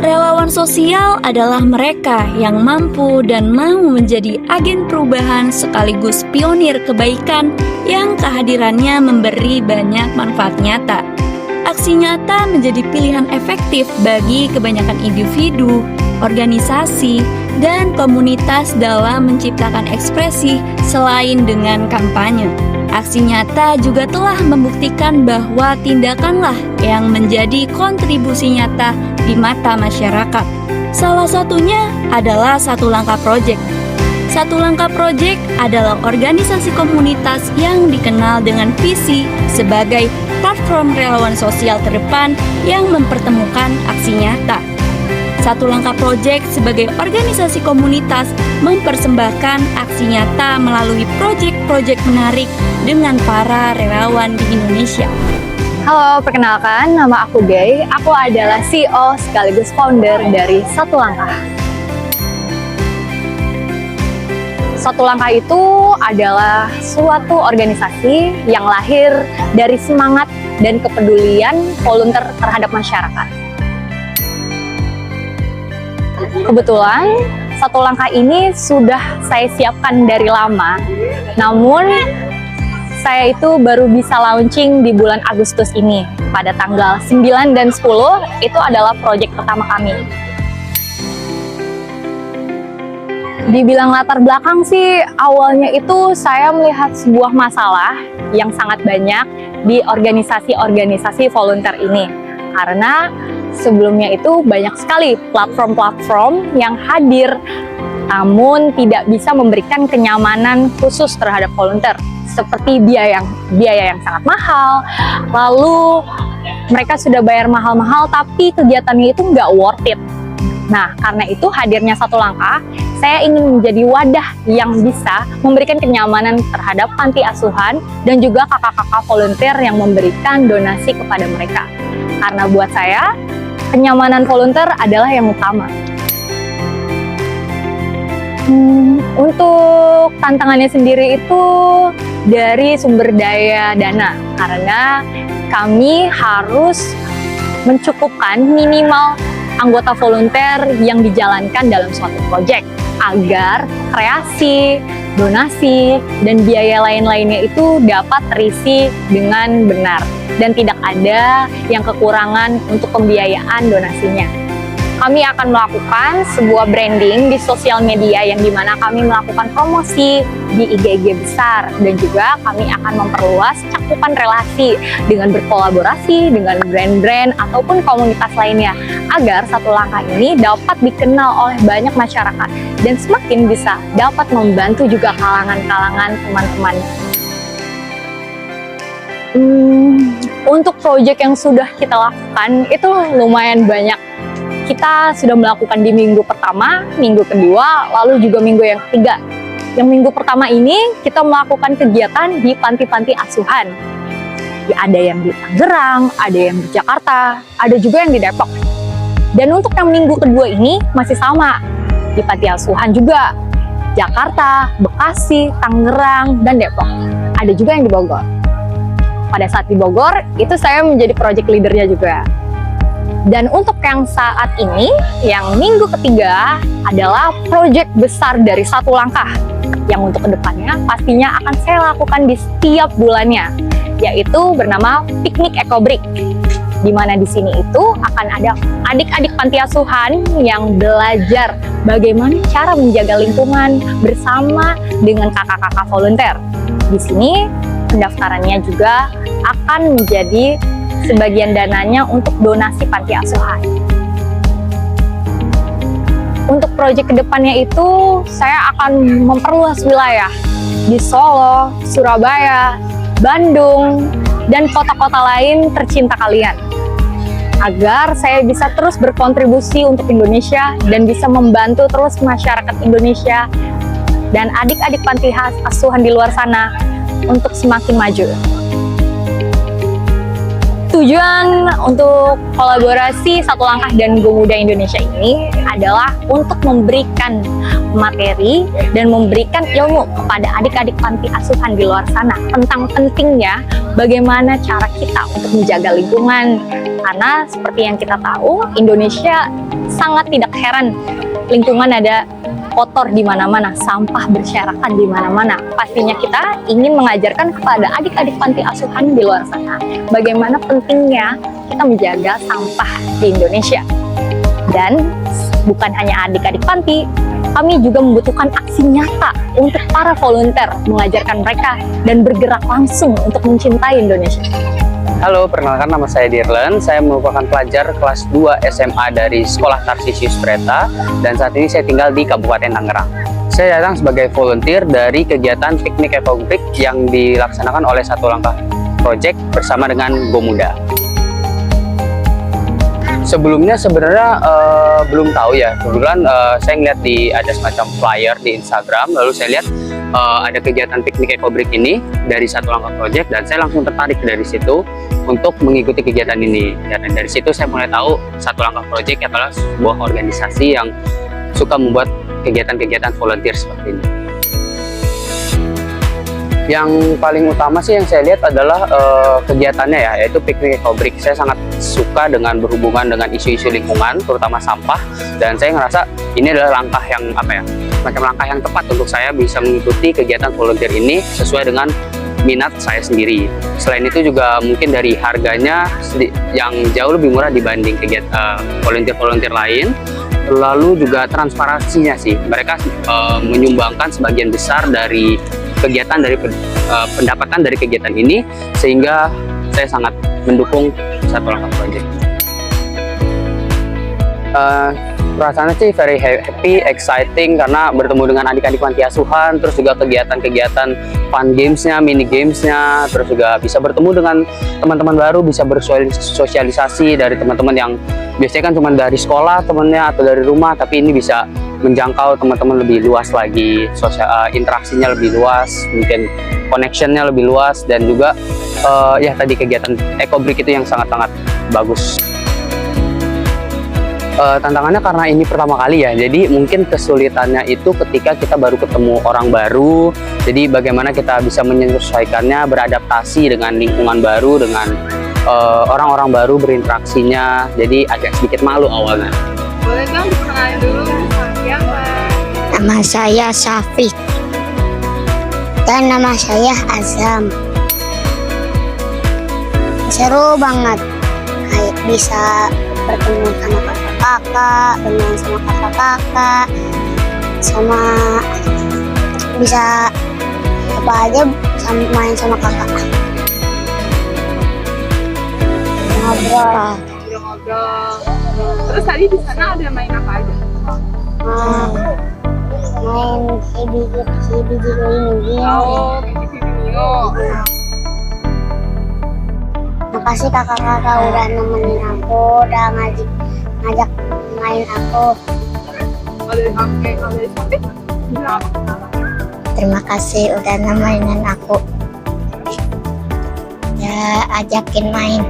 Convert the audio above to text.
Relawan sosial adalah mereka yang mampu dan mau menjadi agen perubahan sekaligus pionir kebaikan yang kehadirannya memberi banyak manfaat nyata. Aksi nyata menjadi pilihan efektif bagi kebanyakan individu, organisasi, dan komunitas dalam menciptakan ekspresi selain dengan kampanye. Aksi nyata juga telah membuktikan bahwa tindakanlah yang menjadi kontribusi nyata di mata masyarakat. Salah satunya adalah Satu Langkah Project. Satu Langkah Project adalah organisasi komunitas yang dikenal dengan visi sebagai platform relawan sosial terdepan yang mempertemukan aksi nyata. Satu Langkah Project sebagai organisasi komunitas mempersembahkan aksi nyata melalui proyek-proyek menarik dengan para relawan di Indonesia. Halo, perkenalkan, nama aku Gay. Aku adalah CEO sekaligus founder dari Satu Langkah. Satu Langkah itu adalah suatu organisasi yang lahir dari semangat dan kepedulian volunteer terhadap masyarakat. Kebetulan, Satu Langkah ini sudah saya siapkan dari lama, namun saya itu baru bisa launching di bulan Agustus ini. Pada tanggal 9 dan 10 itu adalah proyek pertama kami. Dibilang latar belakang sih, awalnya itu saya melihat sebuah masalah yang sangat banyak di organisasi-organisasi volunteer ini. Karena sebelumnya itu banyak sekali platform-platform yang hadir, namun tidak bisa memberikan kenyamanan khusus terhadap volunteer. Seperti biaya yang sangat mahal, lalu mereka sudah bayar mahal-mahal tapi kegiatannya itu nggak worth it. Nah, karena itu hadirnya Satu Langkah, saya ingin menjadi wadah yang bisa memberikan kenyamanan terhadap panti asuhan dan juga kakak-kakak volunteer yang memberikan donasi kepada mereka. Karena buat saya, kenyamanan volunteer adalah yang utama. Untuk tantangannya sendiri itu dari sumber daya dana, karena kami harus mencukupkan minimal anggota volunteer yang dijalankan dalam suatu proyek agar kreasi, donasi, dan biaya lain-lainnya itu dapat terisi dengan benar dan tidak ada yang kekurangan untuk pembiayaan donasinya. Kami akan melakukan sebuah branding di sosial media yang dimana kami melakukan promosi di IG-IG besar dan juga kami akan memperluas cakupan relasi dengan berkolaborasi dengan brand-brand ataupun komunitas lainnya agar Satu Langkah ini dapat dikenal oleh banyak masyarakat dan semakin bisa dapat membantu juga kalangan-kalangan teman-teman. Untuk proyek yang sudah kita lakukan itu lumayan banyak. Kita sudah melakukan di minggu pertama, minggu kedua, lalu juga minggu yang ketiga. Yang minggu pertama ini kita melakukan kegiatan di panti-panti asuhan. Ada yang di Tangerang, ada yang di Jakarta, ada juga yang di Depok. Dan untuk yang minggu kedua ini masih sama, di panti asuhan juga. Jakarta, Bekasi, Tangerang, dan Depok. Ada juga yang di Bogor. Pada saat di Bogor, itu saya menjadi project leadernya juga. Dan untuk yang saat ini, yang minggu ketiga adalah proyek besar dari Satu Langkah yang untuk kedepannya pastinya akan saya lakukan di setiap bulannya, yaitu bernama Piknik Ekobrik. Di mana di sini itu akan ada adik-adik panti asuhan yang belajar bagaimana cara menjaga lingkungan bersama dengan kakak-kakak volunteer. Di sini pendaftarannya juga akan menjadi sebagian dananya untuk donasi panti asuhan. Untuk proyek kedepannya itu, saya akan memperluas wilayah di Solo, Surabaya, Bandung, dan kota-kota lain tercinta kalian. Agar saya bisa terus berkontribusi untuk Indonesia dan bisa membantu terus masyarakat Indonesia dan adik-adik panti asuhan di luar sana untuk semakin maju. Tujuan untuk kolaborasi Satu Langkah dan Go Muda Indonesia ini adalah untuk memberikan materi dan memberikan ilmu kepada adik-adik panti asuhan di luar sana tentang pentingnya bagaimana cara kita untuk menjaga lingkungan. Karena seperti yang kita tahu, Indonesia sangat tidak heran lingkungan ada kotor di mana-mana, sampah berserakan di mana-mana. Pastinya kita ingin mengajarkan kepada adik-adik panti asuhan di luar sana bagaimana pentingnya kita menjaga sampah di Indonesia. Dan bukan hanya adik-adik panti, kami juga membutuhkan aksi nyata untuk para volunteer mengajarkan mereka dan bergerak langsung untuk mencintai Indonesia. Halo, perkenalkan nama saya Dirlen. Saya merupakan pelajar kelas 2 SMA dari Sekolah Tarsisius Breta dan saat ini saya tinggal di Kabupaten Tangerang. Saya datang sebagai volunteer dari kegiatan piknik ekobrik yang dilaksanakan oleh Satu Langkah Project bersama dengan Go Muda. Sebelumnya sebenarnya belum tahu ya. Kebetulan saya ngeliat ada semacam flyer di Instagram, lalu saya lihat ada kegiatan piknik ekobrik ini dari Satu Langkah Project dan saya langsung tertarik dari situ untuk mengikuti kegiatan ini. Dan dari situ saya mulai tahu Satu Langkah Project adalah sebuah organisasi yang suka membuat kegiatan-kegiatan volunteer seperti ini. Yang paling utama sih yang saya lihat adalah kegiatannya ya, yaitu piknik ekobrik. Saya sangat suka dengan berhubungan dengan isu-isu lingkungan, terutama sampah, dan saya ngerasa ini adalah langkah yang macam langkah yang tepat untuk saya bisa mengikuti kegiatan volunteer ini sesuai dengan minat saya sendiri. Selain itu juga mungkin dari harganya yang jauh lebih murah dibanding kegiatan volunteer-volunteer lain. Lalu juga transparansinya sih, mereka menyumbangkan sebagian besar dari kegiatan pendapatan dari kegiatan ini, sehingga saya sangat mendukung Satu Langkah Project. Perasaannya sih very happy, exciting karena bertemu dengan adik-adik panti asuhan, terus juga kegiatan-kegiatan fun gamesnya, mini gamesnya, terus juga bisa bertemu dengan teman-teman baru, bisa bersosialisasi dari teman-teman yang biasanya kan cuma dari sekolah temennya atau dari rumah, tapi ini bisa menjangkau teman-teman lebih luas lagi, interaksinya lebih luas, mungkin connectionnya lebih luas, dan juga ya tadi kegiatan ekobrik itu yang sangat-sangat bagus. Tantangannya karena ini pertama kali ya, jadi mungkin kesulitannya itu ketika kita baru ketemu orang baru, jadi bagaimana kita bisa menyesuaikannya, beradaptasi dengan lingkungan baru, dengan orang-orang baru, berinteraksinya, jadi agak sedikit malu awalnya. Boleh dong dikenalin dulu sama siapa? Nama saya Syafiq dan nama saya Azam. Seru banget, kayak bisa bertemu sama kakak-kakak, bermain sama kakak-kakak, sama bisa apa aja main sama kakak. Ngobrol. Ngobrol. Terus tadi di sana ada main apa aja? Main biji ini. Oh, video. Makasih kakak-kakak udah nemenin aku, udah ngajak main aku. Kalau dari Syafiq, bilang apa? Terima kasih udah nemenin aku. Ya ajakin main.